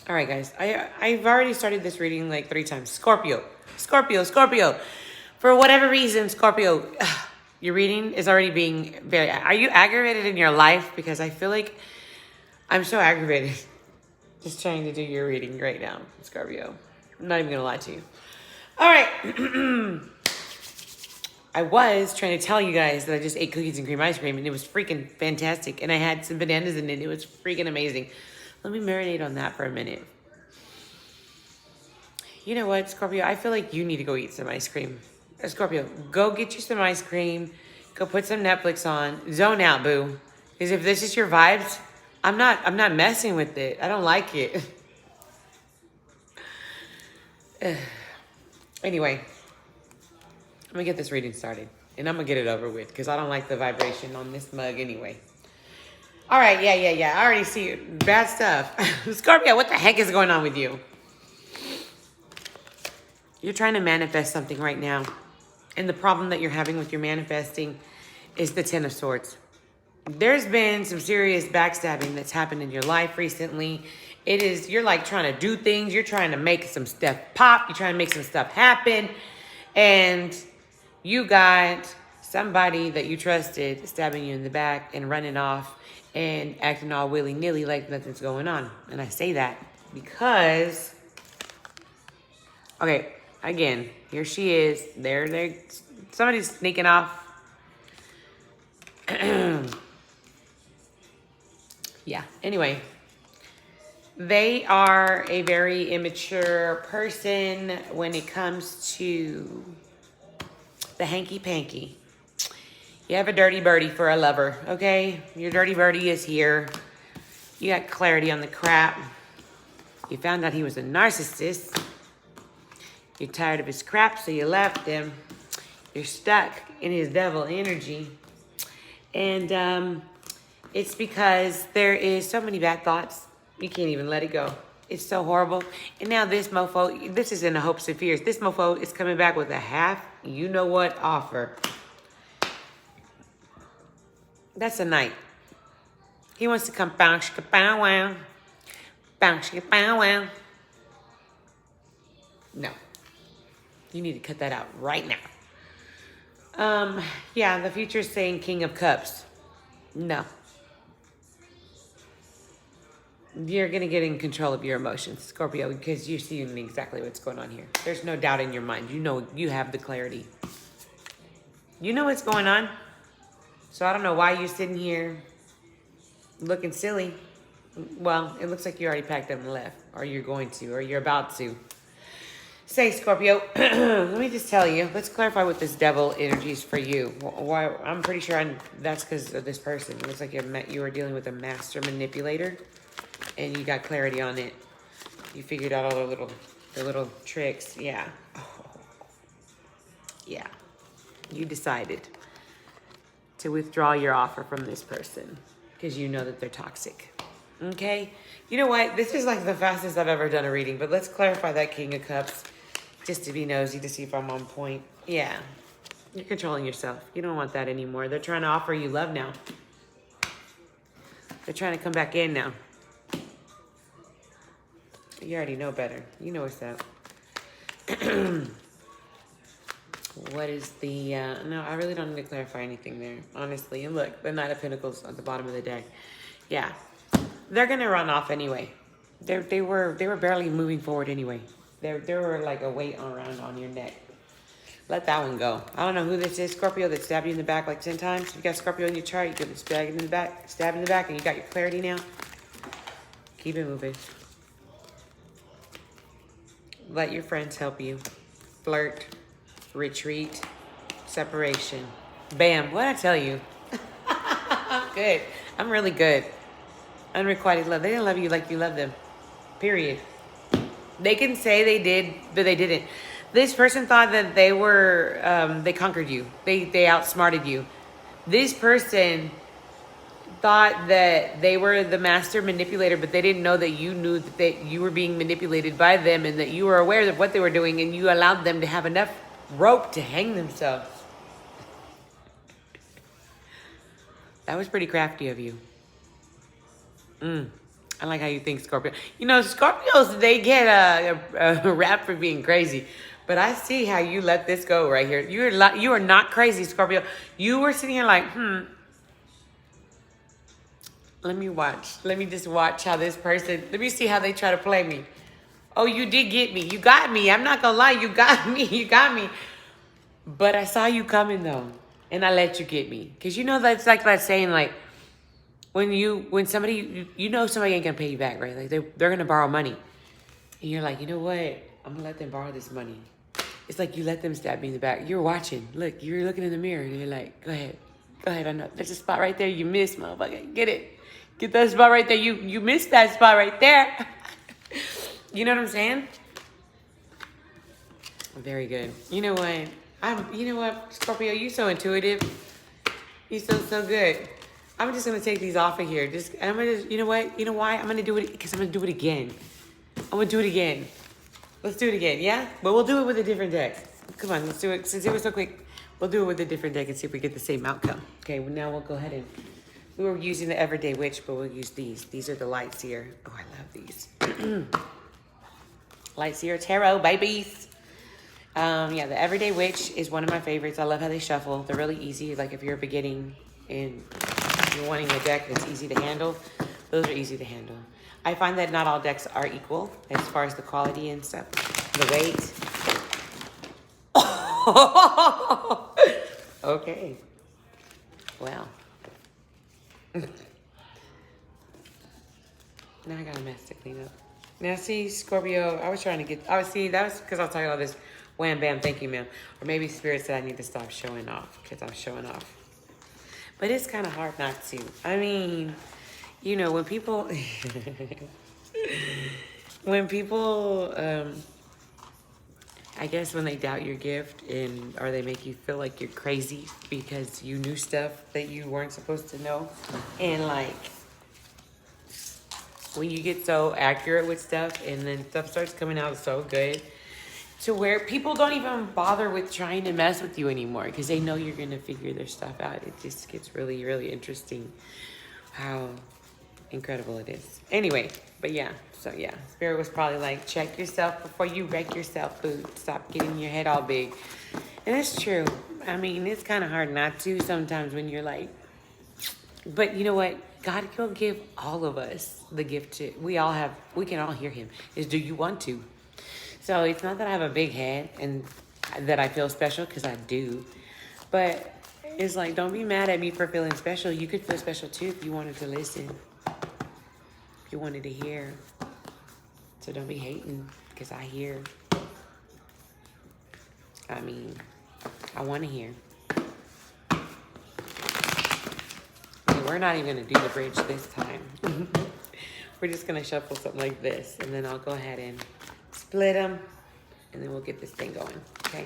All right, guys. I've already started this reading like 3 times. Scorpio, Scorpio, Scorpio. For whatever reason, Scorpio, your reading is already being very. Are you aggravated in your life? Because I feel like I'm so aggravated just trying to do your reading right now, Scorpio. I'm not even gonna lie to you. All right. I was trying to tell you guys that I just ate cookies and cream ice cream, and it was freaking fantastic. And I had some bananas in it. It was freaking amazing. Let me marinate on that for a minute. You know what, Scorpio? I feel like you need to go eat some ice cream. Scorpio, go get you some ice cream. Go put some Netflix on. Zone out, boo. Because if this is your vibes, I'm not messing with it. I don't like it. Anyway, I'm gonna get this reading started. And I'm gonna get it over with because I don't like the vibration on this mug anyway. All right, yeah. I already see it. Bad stuff. Scorpio, what the heck is going on with you? You're trying to manifest something right now. And the problem that you're having with your manifesting is the Ten of Swords. There's been some serious backstabbing that's happened in your life recently. You're like trying to do things. You're trying to make some stuff pop. You're trying to make some stuff happen. And you got somebody that you trusted stabbing you in the back and running off and acting all willy-nilly like nothing's going on. And I say that because, okay, again, here she is. Somebody's sneaking off. Yeah, anyway. They are a very immature person when it comes to the hanky-panky. You have a dirty birdie for a lover, okay? Your dirty birdie is here. You got clarity on the crap. You found out he was a narcissist. You're tired of his crap, so you left him. You're stuck in his devil energy. And it's because there is so many bad thoughts. You can't even let it go. It's so horrible. And now this mofo, this is in the hopes and fears. This mofo is coming back with a half you-know-what offer. That's a night. He wants to come bounce, bow wow. Bounce, bow wow. No. You need to cut that out right now. Yeah, the future's saying King of Cups. No. You're going to get in control of your emotions, Scorpio, because you're seeing exactly what's going on here. There's no doubt in your mind. You know, you have the clarity. You know what's going on. So I don't know why you're sitting here looking silly. Well, it looks like you already packed up and left, or you're going to, or you're about to. Say, Scorpio, let me just tell you, let's clarify what this devil energy is for you. Why? I'm pretty sure that's because of this person. It looks like you were dealing with a master manipulator, and you got clarity on it. You figured out all the little tricks. Yeah. Yeah. You decided to withdraw your offer from this person because you know that they're toxic. Okay? You know what? This is like the fastest I've ever done a reading, but let's clarify that King of Cups just to be nosy to see if I'm on point. Yeah. You're controlling yourself. You don't want that anymore. They're trying to offer you love now. They're trying to come back in now. You already know better. You know what's up. What is the... no, I really don't need to clarify anything there, honestly. And look, the Knight of Pentacles at the bottom of the deck. Yeah. They're going to run off anyway. They were barely moving forward anyway. They were like a weight around on your neck. Let that one go. I don't know who this is, Scorpio, that stabbed you in the back like 10 times. If you got Scorpio in your chart, you get this stab in the back, and you got your clarity now. Keep it moving. Let your friends help you. Flirt. Retreat. Separation. Bam. What'd I tell you? I'm good. I'm really good. Unrequited love. They didn't love you like you love them. Period. They can say they did, but they didn't. This person thought that they were, they conquered you. They outsmarted you. This person thought that they were the master manipulator, but they didn't know that you knew that you were being manipulated by them and that you were aware of what they were doing, and you allowed them to have enough rope to hang themselves. That was pretty crafty of you. I like how you think, Scorpio. You know, Scorpios, they get a rap for being crazy. But I see how you let this go right here. You are not crazy, Scorpio. You were sitting here like, let me watch. Let me just watch how this person, let me see how they try to play me. Oh, you did get me. You got me. I'm not going to lie. You got me. You got me. But I saw you coming, though. And I let you get me. Because you know that's like that saying, like, when somebody, you know somebody ain't going to pay you back, right? Like, they're going to borrow money. And you're like, you know what? I'm going to let them borrow this money. It's like you let them stab me in the back. You're watching. Look, you're looking in the mirror. And you're like, go ahead. Go ahead. I know. There's a spot right there. You missed, motherfucker. Get it. Get that spot right there. You missed that spot right there. You know what I'm saying? Very good. You know what? You know what, Scorpio? You so intuitive. You so good. I'm just gonna take these off of here. You know what? You know why? I'm gonna do it because I'm gonna do it again. I'm gonna do it again. Let's do it again, yeah? But we'll do it with a different deck. Come on, let's do it. Since it was so quick, we'll do it with a different deck and see if we get the same outcome. Okay, well, now we'll go ahead and... We were using the Everyday Witch, but we'll use these. These are the Light Seer. Oh, I love these. Light Seer Tarot, babies. Yeah, the Everyday Witch is one of my favorites. I love how they shuffle. They're really easy. Like if you're beginning and you're wanting a deck that's easy to handle, those are easy to handle. I find that not all decks are equal as far as the quality and stuff. The weight. Okay. Well. Now I got a mess to clean up. Now see, Scorpio, I was trying to get, see, that was because I was talking about this wham bam, thank you, ma'am. Or maybe Spirit said I need to stop showing off because I'm showing off. But it's kind of hard not to. I mean, you know, when people, I guess when they doubt your gift or they make you feel like you're crazy because you knew stuff that you weren't supposed to know. And like, when you get so accurate with stuff and then stuff starts coming out so good to where people don't even bother with trying to mess with you anymore because they know you're going to figure their stuff out. It just gets really, really interesting how incredible it is. Anyway, but yeah, so yeah, Spirit was probably like, check yourself before you wreck yourself, boo. Stop getting your head all big. And it's true. I mean, it's kind of hard not to sometimes when you're like, but you know what? God will give all of us the gift to, we can all hear him, is do you want to? So it's not that I have a big head and that I feel special, because I do. But it's like, don't be mad at me for feeling special. You could feel special too if you wanted to listen. If you wanted to hear. So don't be hating, because I hear. I mean, I want to hear. We're not even going to do the bridge this time. We're just going to shuffle something like this. And then I'll go ahead and split them. And then we'll get this thing going. Okay.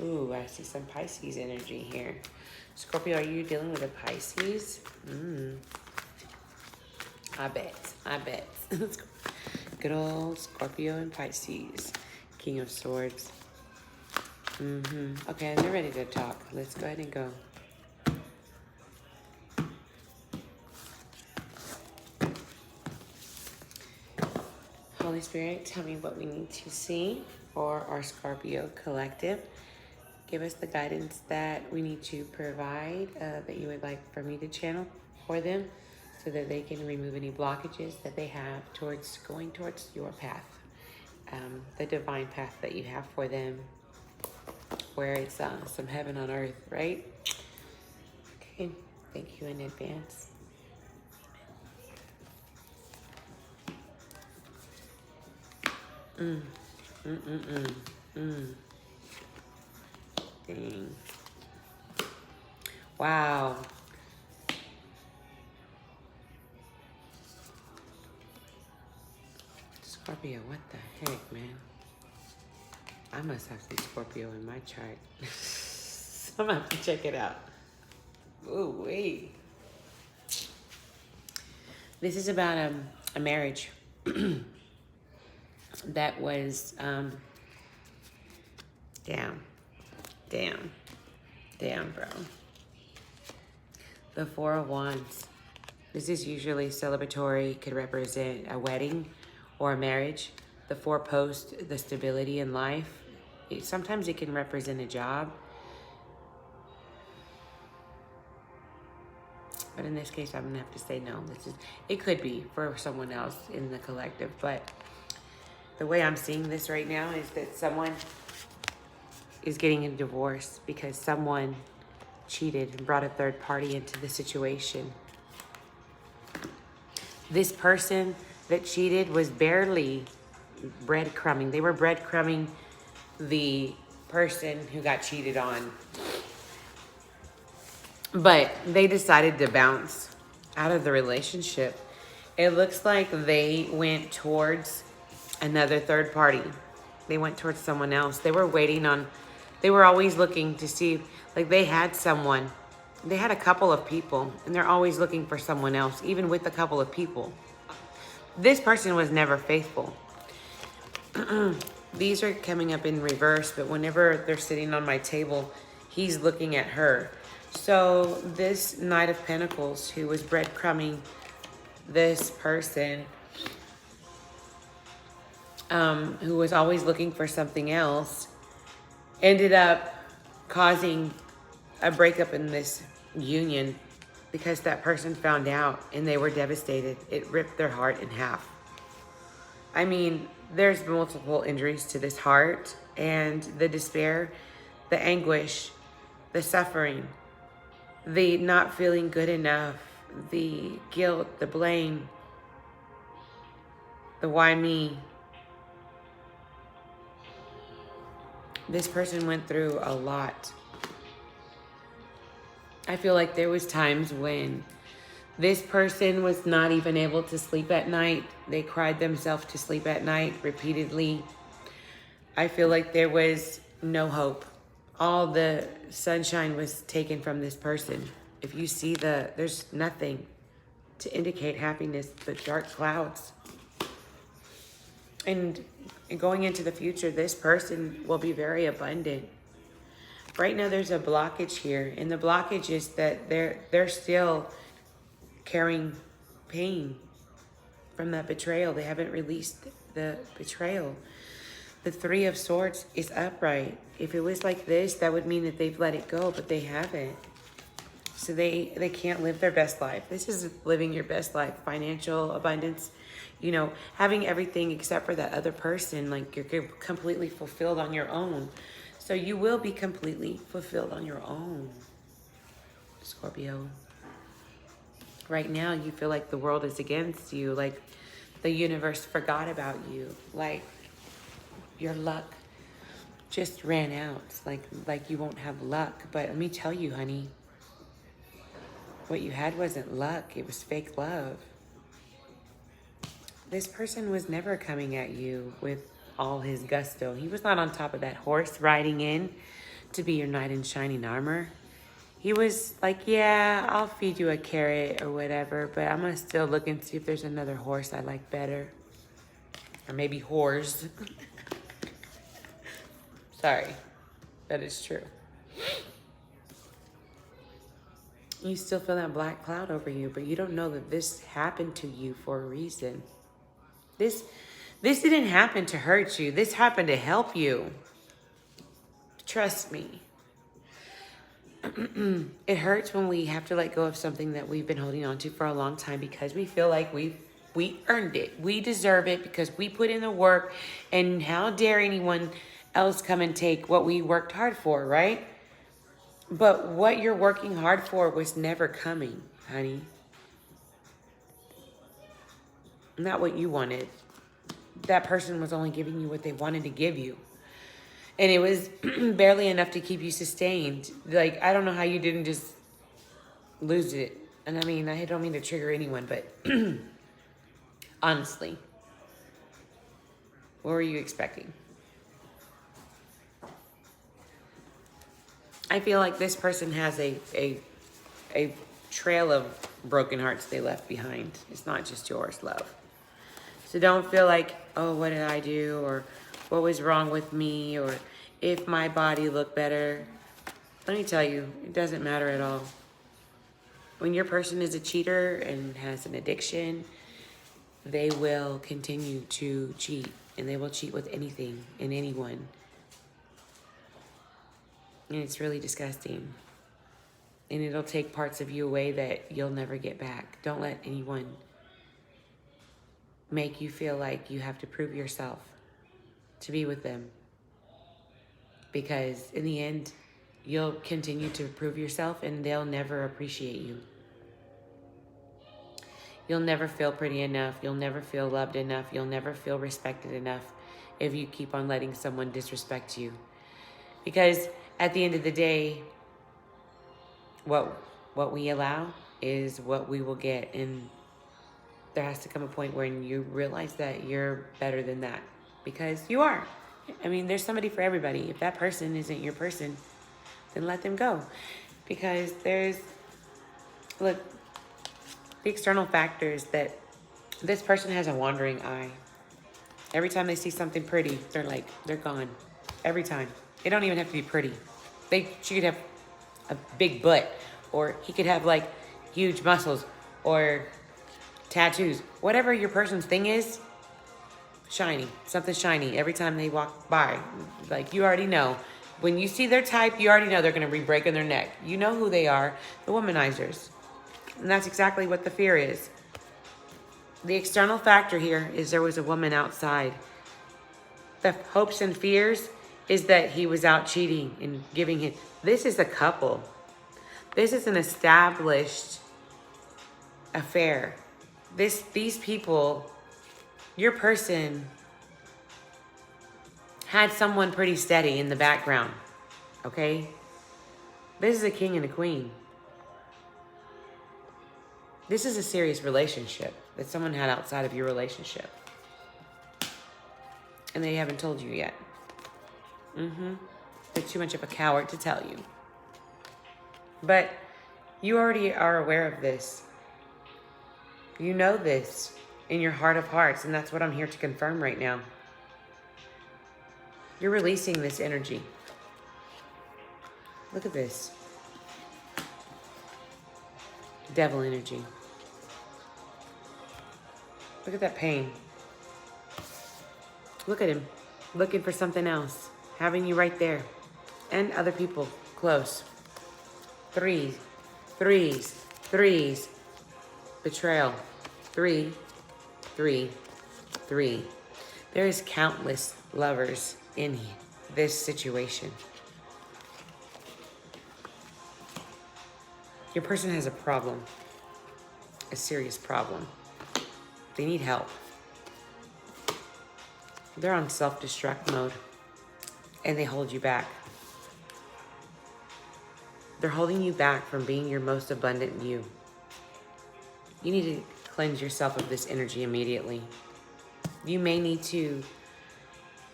Ooh, I see some Pisces energy here. Scorpio, are you dealing with a Pisces? I bet. Good old Scorpio and Pisces. King of Swords. Okay, they're ready to talk. Let's go ahead and go. Holy Spirit, tell me what we need to see for our Scorpio collective. Give us the guidance that we need to provide, that you would like for me to channel for them, so that they can remove any blockages that they have towards going towards your path, the divine path that you have for them, where it's some heaven on earth, right? Okay, thank you in advance. Dang. Wow. Scorpio, what the heck, man? I must have some Scorpio in my chart. I'm gonna have to check it out. Ooh, wait. This is about a marriage that was damn, bro. The Four of Wands. This is usually celebratory, could represent a wedding or a marriage. The four posts, the stability in life. Sometimes it can represent a job. But in this case, I'm gonna have to say no. It could be for someone else in the collective, but the way I'm seeing this right now is that someone is getting a divorce because someone cheated and brought a third party into the situation. This person that cheated was barely breadcrumbing. They were breadcrumbing the person who got cheated on. But they decided to bounce out of the relationship. It looks like they went towards another third party. They went towards someone else. They were always looking to see, like they had someone. They had a couple of people, and they're always looking for someone else, even with a couple of people. This person was never faithful. These are coming up in reverse, but whenever they're sitting on my table, he's looking at her. So this Knight of Pentacles, who was breadcrumbing this person, who was always looking for something else, ended up causing a breakup in this union because that person found out and they were devastated. It ripped their heart in half. I mean, there's multiple injuries to this heart, and the despair, the anguish, the suffering, the not feeling good enough, the guilt, the blame, the why me. This person went through a lot. I feel like there was times when this person was not even able to sleep at night. They cried themselves to sleep at night repeatedly. I feel like there was no hope. All the sunshine was taken from this person. If you see there's nothing to indicate happiness but dark clouds. And going into the future, this person will be very abundant. Right now, there's a blockage here, and the blockage is that they're still carrying pain from that betrayal. They haven't released the betrayal. The Three of Swords is upright. If it was like this, that would mean that they've let it go, but they haven't. So they can't live their best life. This is living your best life. Financial abundance, having everything except for that other person. Like you're completely fulfilled on your own. So you will be completely fulfilled on your own, Scorpio. Right now, you feel like the world is against you, like the universe forgot about you, like your luck just ran out, like you won't have luck. But let me tell you, honey, what you had wasn't luck, it was fake love. This person was never coming at you with all his gusto. He was not on top of that horse riding in to be your knight in shining armor. He was like, yeah, I'll feed you a carrot or whatever, but I'm gonna still look and see if there's another horse I like better. Or maybe whores. Sorry, that is true. You still feel that black cloud over you, but you don't know that this happened to you for a reason. This didn't happen to hurt you. This happened to help you. Trust me. It hurts when we have to let go of something that we've been holding on to for a long time because we feel like we earned it. We deserve it because we put in the work, and how dare anyone else come and take what we worked hard for, right? But what you're working hard for was never coming, honey. Not what you wanted. That person was only giving you what they wanted to give you. And it was barely enough to keep you sustained. Like, I don't know how you didn't just lose it. And I mean, I don't mean to trigger anyone, but honestly, what were you expecting? I feel like this person has a trail of broken hearts they left behind. It's not just yours, love. So don't feel like, oh, what did I do? Or what was wrong with me? Or if my body looked better. Let me tell you, it doesn't matter at all. When your person is a cheater and has an addiction, they will continue to cheat, and they will cheat with anything and anyone. And it's really disgusting. And it'll take parts of you away that you'll never get back. Don't let anyone make you feel like you have to prove yourself to be with them. Because in the end, you'll continue to prove yourself and they'll never appreciate you. You'll never feel pretty enough. You'll never feel loved enough. You'll never feel respected enough if you keep on letting someone disrespect you. Because at the end of the day, what we allow is what we will get. And there has to come a point when you realize that you're better than that. Because you are. I mean, there's somebody for everybody. If that person isn't your person, then let them go. Because look, the external factors that this person has a wandering eye. Every time they see something pretty, they're gone. Every time. They don't even have to be pretty. She could have a big butt, or he could have like huge muscles or tattoos. Whatever your person's thing is, shiny, something shiny every time they walk by. Like, you already know. When you see their type, you already know they're going to be breaking their neck. You know who they are, the womanizers. And that's exactly what the fear is. The external factor here is there was a woman outside. The hopes and fears is that he was out cheating and giving him. This is a couple. This is an established affair. These people, your person had someone pretty steady in the background, okay? This is a king and a queen. This is a serious relationship that someone had outside of your relationship. And they haven't told you yet. They're too much of a coward to tell you. But you already are aware of this. You know this in your heart of hearts, and that's what I'm here to confirm right now. You're releasing this energy. Look at this. Devil energy. Look at that pain. Look at him. Looking for something else. Having you right there. And other people close. Threes. Betrayal. 3. There is countless lovers in this situation. Your person has a problem. A serious problem. They need help. They're on self-destruct mode. And they hold you back. They're holding you back from being your most abundant you. You need to cleanse yourself of this energy immediately. You may need to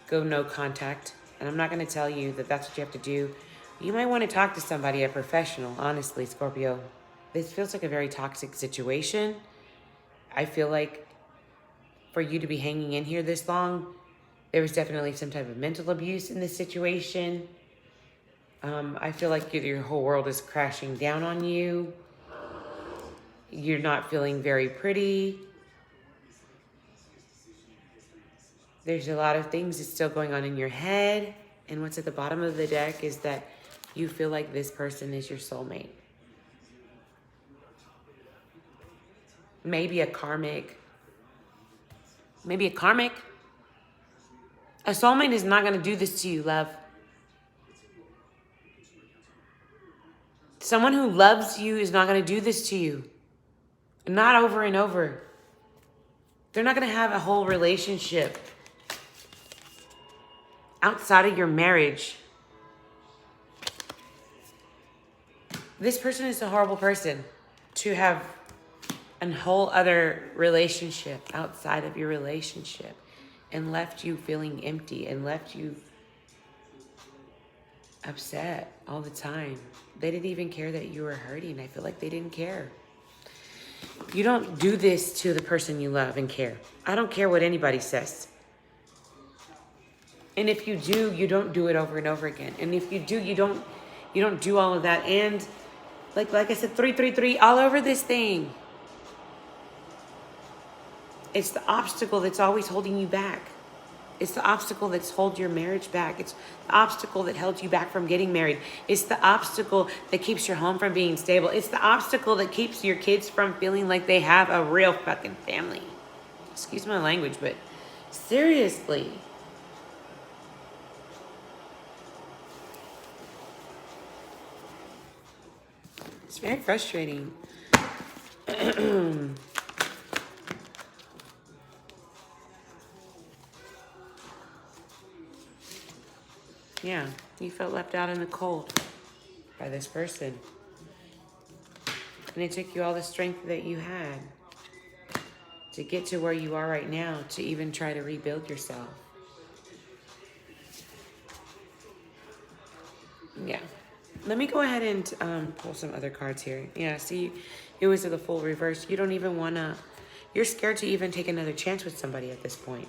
go no contact. And I'm not going to tell you that that's what you have to do. You might want to talk to somebody, a professional, honestly, Scorpio. This feels like a very toxic situation. I feel like for you to be hanging in here this long, there was definitely some type of mental abuse in this situation. I feel like your whole world is crashing down on you. You're not feeling very pretty. There's a lot of things that's still going on in your head. And what's at the bottom of the deck is that you feel like this person is your soulmate. Maybe a karmic. A soulmate is not going to do this to you, love. Someone who loves you is not going to do this to you. Not over and over. They're not going to have a whole relationship outside of your marriage. This person is a horrible person to have a whole other relationship outside of your relationship and left you feeling empty and left you upset all the time. They didn't even care that you were hurting. I feel like they didn't care. You don't do this to the person you love and care. I don't care what anybody says. And if you do, you don't do it over and over again. And if you do, you don't do all of that. And Like I said, 333 all over this thing. It's the obstacle that's always holding you back. It's the obstacle that's held your marriage back. It's the obstacle that held you back from getting married. It's the obstacle that keeps your home from being stable. It's the obstacle that keeps your kids from feeling like they have a real fucking family. Excuse my language, but seriously. It's very frustrating. Yeah, you felt left out in the cold by this person. And it took you all the strength that you had to get to where you are right now, to even try to rebuild yourself. Yeah. Let me go ahead and pull some other cards here. Yeah, see, it was the full reverse. You don't even want to, you're scared to even take another chance with somebody at this point.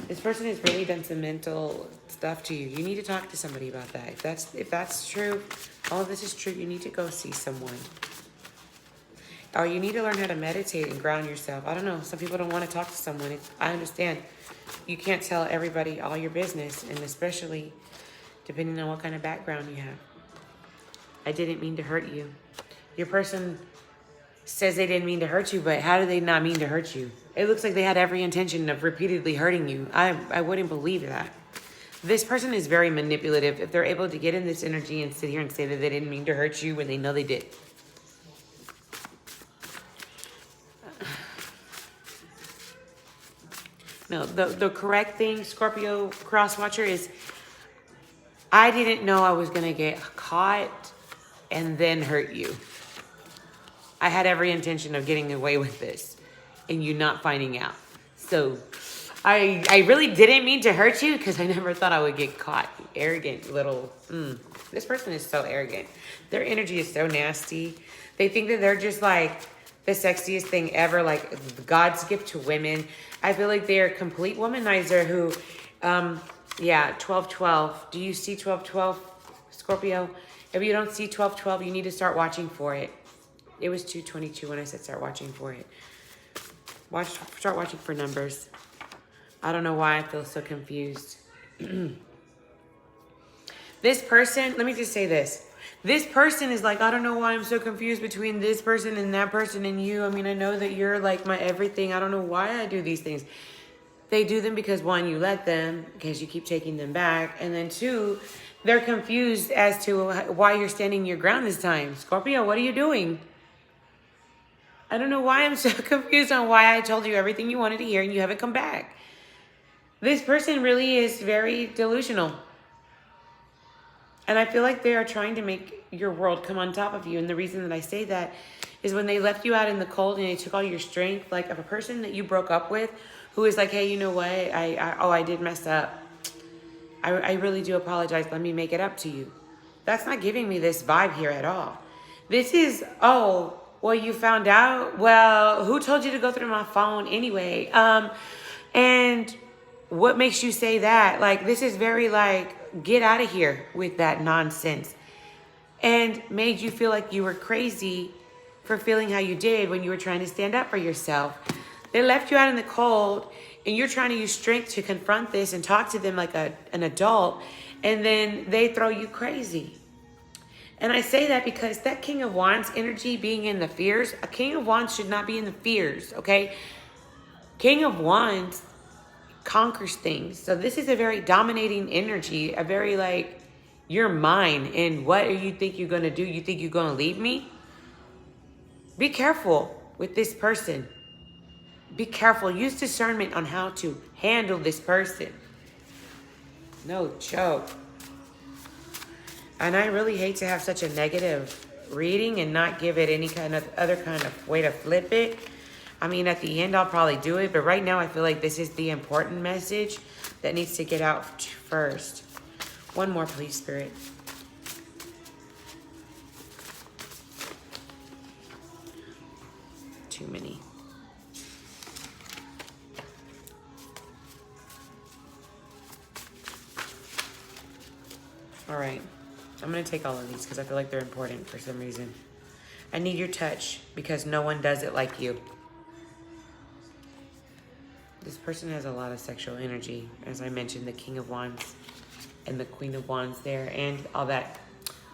This person has really done some mental stuff to you. You need to talk to somebody about that. If that's true, all of this is true, you need to go see someone. Or you need to learn how to meditate and ground yourself. I don't know. Some people don't want to talk to someone. I understand. You can't tell everybody all your business, and especially depending on what kind of background you have. I didn't mean to hurt you. Your person says they didn't mean to hurt you, but how do they not mean to hurt you? It looks like they had every intention of repeatedly hurting you. I wouldn't believe that. This person is very manipulative if they're able to get in this energy and sit here and say that they didn't mean to hurt you when they know they did. No, the correct thing, Scorpio Crosswatcher, is I didn't know I was going to get caught and then hurt you. I had every intention of getting away with this and you not finding out. So I really didn't mean to hurt you because I never thought I would get caught. Arrogant little, this person is so arrogant. Their energy is so nasty. They think that they're just like the sexiest thing ever, like God's gift to women. I feel like they're a complete womanizer who, yeah, 1212. Do you see 1212, Scorpio? If you don't see 1212, you need to start watching for it. It was 222 when I said start watching for it. Start watching for numbers. I don't know why I feel so confused. This person, let me just say this. This person is like, I don't know why I'm so confused between this person and that person and you. I mean, I know that you're like my everything. I don't know why I do these things. They do them because, one, you let them, because you keep taking them back. And then two, they're confused as to why you're standing your ground this time. Scorpio, what are you doing? I don't know why I'm so confused on why I told you everything you wanted to hear and you haven't come back. This person really is very delusional. And I feel like they are trying to make your world come on top of you. And the reason that I say that is when they left you out in the cold and they took all your strength, like of a person that you broke up with who is like, hey, you know what? I did mess up. I really do apologize. Let me make it up to you. That's not giving me this vibe here at all. This is, oh, well, you found out? Well, who told you to go through my phone anyway? And what makes you say that? Like, this is very like, get out of here with that nonsense. And made you feel like you were crazy for feeling how you did when you were trying to stand up for yourself. They left you out in the cold and you're trying to use strength to confront this and talk to them like an adult. And then they throw you crazy. And I say that because that King of Wands energy being in the fears, a King of Wands should not be in the fears, okay? King of Wands conquers things. So this is a very dominating energy, a very like, you're mine. And what do you think you're going to do? You think you're going to leave me? Be careful with this person. Be careful. Use discernment on how to handle this person. No joke. And I really hate to have such a negative reading and not give it any kind of other kind of way to flip it. I mean, at the end, I'll probably do it. But right now, I feel like this is the important message that needs to get out first. One more, please, Spirit. Too many. All right. I'm going to take all of these because I feel like they're important for some reason. I need your touch because no one does it like you. This person has a lot of sexual energy. As I mentioned, the King of Wands and the Queen of Wands there, and all that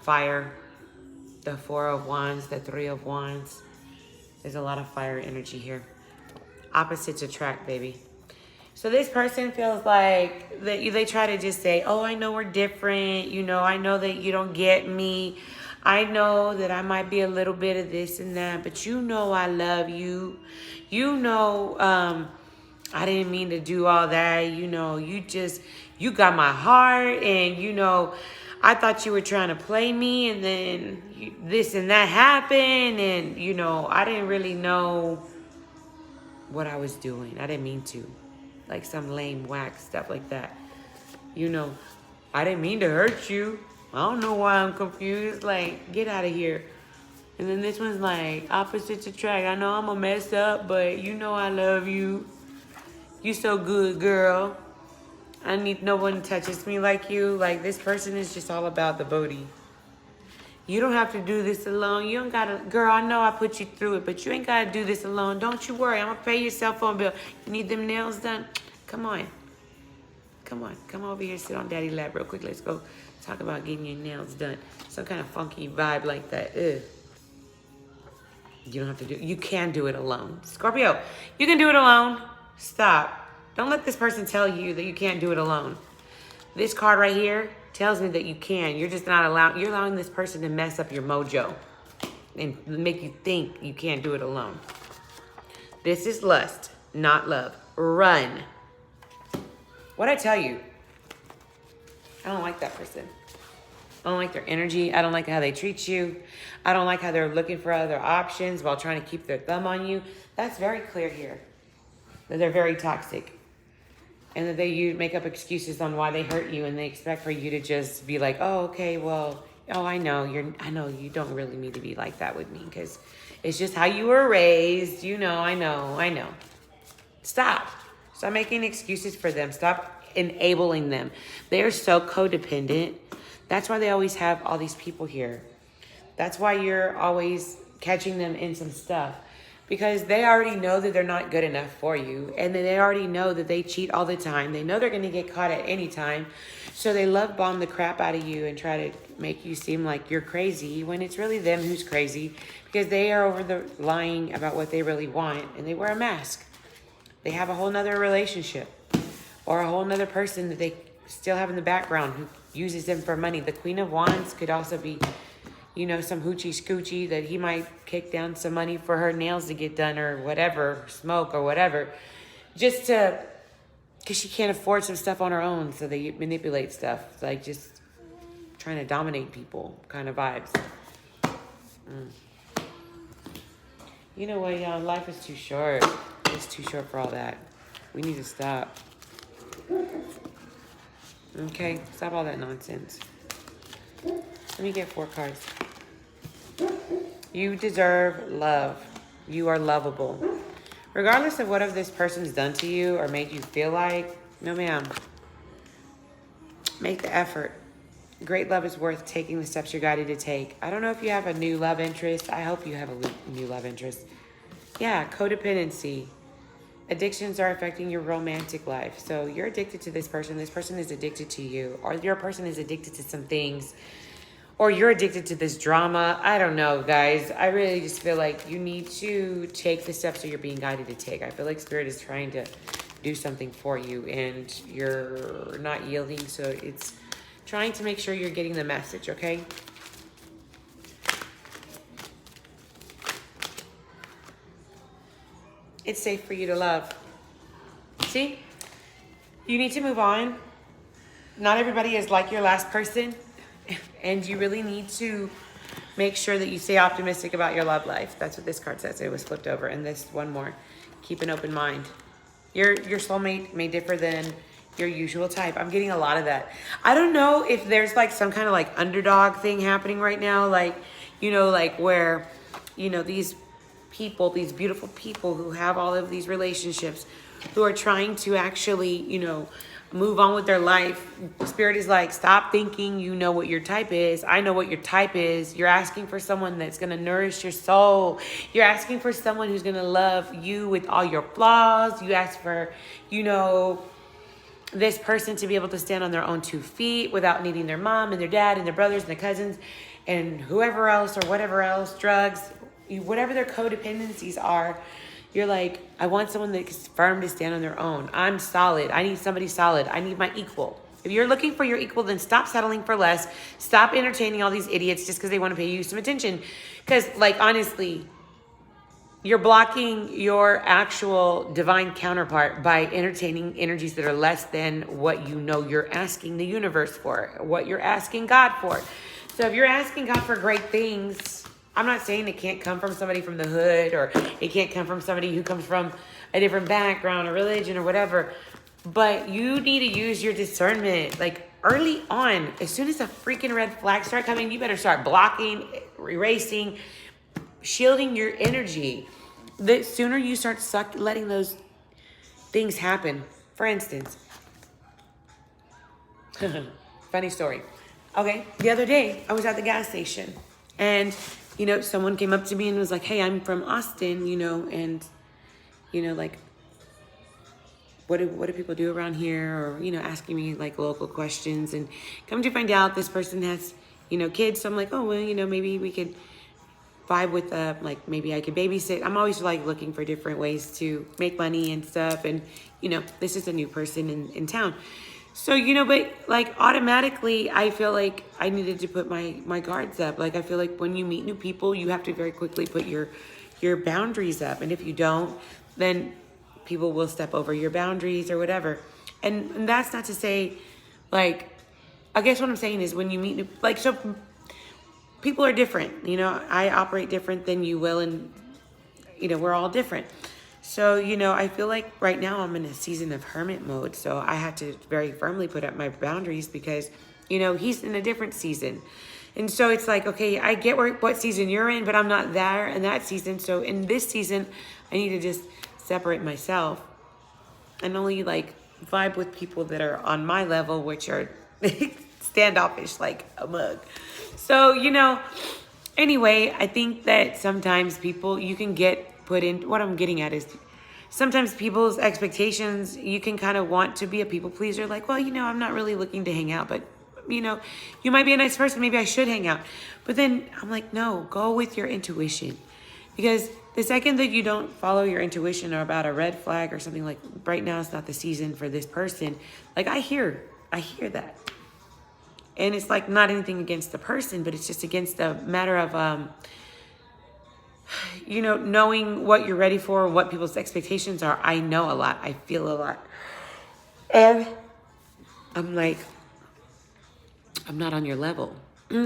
fire, the Four of Wands, the Three of Wands. There's a lot of fire energy here. Opposites attract, baby. So this person feels like that they try to just say, oh, I know we're different. You know, I know that you don't get me. I know that I might be a little bit of this and that, but you know I love you. You know, I didn't mean to do all that. You know, you got my heart, and you know, I thought you were trying to play me, and then this and that happened, and you know, I didn't really know what I was doing. I didn't mean to. Like some lame whack stuff like that. You know, I didn't mean to hurt you. I don't know why I'm confused. Like, get out of here. And then this one's like, opposites attract. I know I'm a mess up, but you know I love you. You so good, girl. I need no one touches me like you. Like, this person is just all about the booty. You don't have to do this alone. You don't gotta, girl, I know I put you through it, but you ain't gotta do this alone. Don't you worry, I'm gonna pay your cell phone bill. You need them nails done? Come on. Come on, come over here, sit on daddy's lap real quick. Let's go talk about getting your nails done. Some kind of funky vibe like that. Ugh. You don't have to do, you can do it alone. Scorpio, you can do it alone. Stop. Don't let this person tell you that you can't do it alone. This card right here tells me that you can. You're just not you're allowing this person to mess up your mojo and make you think you can't do it alone. This is lust, not love. Run. What'd I tell you? I don't like that person. I don't like their energy. I don't like how they treat you. I don't like how they're looking for other options while trying to keep their thumb on you. That's very clear here. That they're very toxic. And that they make up excuses on why they hurt you, and they expect for you to just be like, oh, okay, well, oh, I know you don't really need to be like that with me because it's just how you were raised. You know, I know. Stop making excuses for them. Stop enabling them. They are so codependent. That's why they always have all these people here. That's why you're always catching them in some stuff. Because they already know that they're not good enough for you. And then they already know that they cheat all the time. They know they're going to get caught at any time. So they love bomb the crap out of you and try to make you seem like you're crazy when it's really them who's crazy. Because they are over the lying about what they really want. And they wear a mask. They have a whole nother relationship. Or a whole nother person that they still have in the background who uses them for money. The Queen of Wands could also be, you know, some hoochie scoochie that he might kick down some money for her nails to get done or whatever, smoke or whatever, just to, because she can't afford some stuff on her own, so they manipulate stuff, like just trying to dominate people kind of vibes. You know what, y'all, life is too short. It's too short for all that. We need to stop. Okay, stop all that nonsense. Let me get 4 cards. You deserve love. You are lovable. Regardless of what this person's done to you or made you feel like, no ma'am. Make the effort. Great love is worth taking the steps you're guided to take. I don't know if you have a new love interest. I hope you have a new love interest. Yeah, codependency. Addictions are affecting your romantic life. So you're addicted to this person. This person is addicted to you. Or your person is addicted to some things. Or you're addicted to this drama. I don't know, guys. I really just feel like you need to take the steps that you're being guided to take. I feel like Spirit is trying to do something for you and you're not yielding. So it's trying to make sure you're getting the message, okay? It's safe for you to love. See? You need to move on. Not everybody is like your last person. And you really need to make sure that you stay optimistic about your love life. That's what this card says. It was flipped over. And this one more. Keep an open mind. Your soulmate may differ than your usual type. I'm getting a lot of that. I don't know if there's like some kind of like underdog thing happening right now. Like, you know, like where, you know, these people, these beautiful people who have all of these relationships who are trying to actually, you know, move on with their life. Spirit is like, stop thinking you know what your type is. I know what your type is. You're asking for someone that's going to nourish your soul. You're asking for someone who's going to love you with all your flaws. You ask for, you know, this person to be able to stand on their own 2 feet without needing their mom and their dad and their brothers and their cousins and whoever else or whatever else, drugs, whatever their codependencies are. You're like, I want someone that's firm to stand on their own. I'm solid. I need somebody solid. I need my equal. If you're looking for your equal, then stop settling for less. Stop entertaining all these idiots just because they want to pay you some attention. Because, like, honestly, you're blocking your actual divine counterpart by entertaining energies that are less than what you know you're asking the universe for, what you're asking God for. So if you're asking God for great things, I'm not saying it can't come from somebody from the hood, or it can't come from somebody who comes from a different background or religion or whatever, but you need to use your discernment. Like, early on, as soon as the freaking red flags start coming, you better start blocking, erasing, shielding your energy. The sooner you start letting those things happen. For instance, funny story. Okay, the other day I was at the gas station, and you know, someone came up to me and was like, "Hey, I'm from Austin, you know, and you know, like, what do people do around here?" Or, you know, asking me like local questions. And come to find out, this person has, you know, kids. So I'm like, oh well, you know, maybe we could vibe with like, maybe I could babysit. I'm always like looking for different ways to make money and stuff. And, you know, this is a new person in town. So, you know, but like automatically I feel like I needed to put my guards up. Like, I feel like when you meet new people, you have to very quickly put your boundaries up. And if you don't, then people will step over your boundaries or whatever. And that's not to say, like, I guess what I'm saying is when you meet new, like, so people are different, you know, I operate different than you will, and, you know, we're all different. So, you know, I feel like right now I'm in a season of hermit mode. So I had to very firmly put up my boundaries because, you know, he's in a different season. And so it's like, okay, I get what season you're in, but I'm not there in that season. So in this season, I need to just separate myself and only like vibe with people that are on my level, which are standoffish like a mug. So, you know, anyway, I think that sometimes people, you can get put in, what I'm getting at is sometimes people's expectations, you can kind of want to be a people pleaser. Like, well, you know, I'm not really looking to hang out, but, you know, you might be a nice person. Maybe I should hang out. But then I'm like, no, go with your intuition. Because the second that you don't follow your intuition or about a red flag or something, like right now is not the season for this person. Like, I hear that. And it's like not anything against the person, but it's just against the matter of, you know, knowing what you're ready for, what people's expectations are. I know a lot. I feel a lot. And I'm like, I'm not on your level.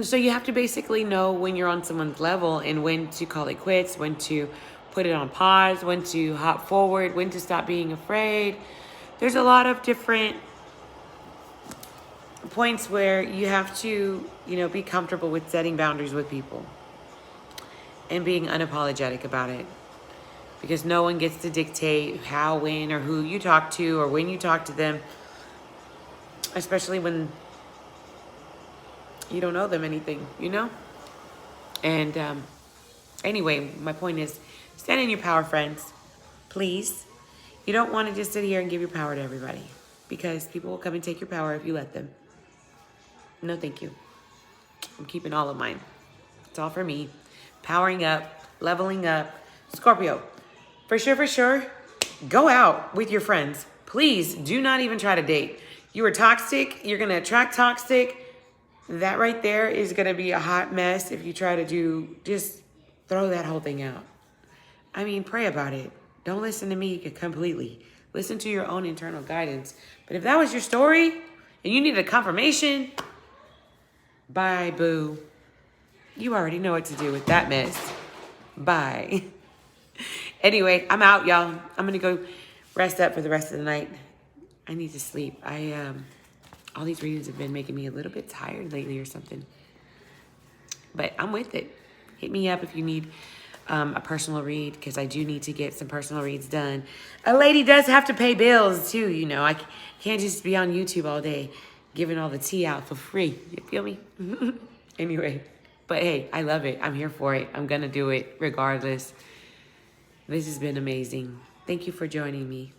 So you have to basically know when you're on someone's level and when to call it quits, when to put it on pause, when to hop forward, when to stop being afraid. There's a lot of different points where you have to, you know, be comfortable with setting boundaries with people and being unapologetic about it, because no one gets to dictate how, when, or who you talk to or when you talk to them, especially when you don't owe them anything, you know? And anyway, my point is, stand in your power, friends. Please. You don't want to just sit here and give your power to everybody, because people will come and take your power if you let them. No, thank you. I'm keeping all of mine. It's all for me. Powering up, leveling up. Scorpio, for sure, go out with your friends. Please do not even try to date. You are toxic. You're going to attract toxic. That right there is going to be a hot mess if you try to just throw that whole thing out. I mean, pray about it. Don't listen to me completely. Listen to your own internal guidance. But if that was your story and you needed a confirmation, bye, boo. You already know what to do with that mess. Bye. Anyway, I'm out, y'all. I'm going to go rest up for the rest of the night. I need to sleep. All these readings have been making me a little bit tired lately or something. But I'm with it. Hit me up if you need a personal read because I do need to get some personal reads done. A lady does have to pay bills too, you know. I can't just be on YouTube all day giving all the tea out for free. You feel me? Anyway, but hey, I love it. I'm here for it. I'm going to do it regardless. This has been amazing. Thank you for joining me.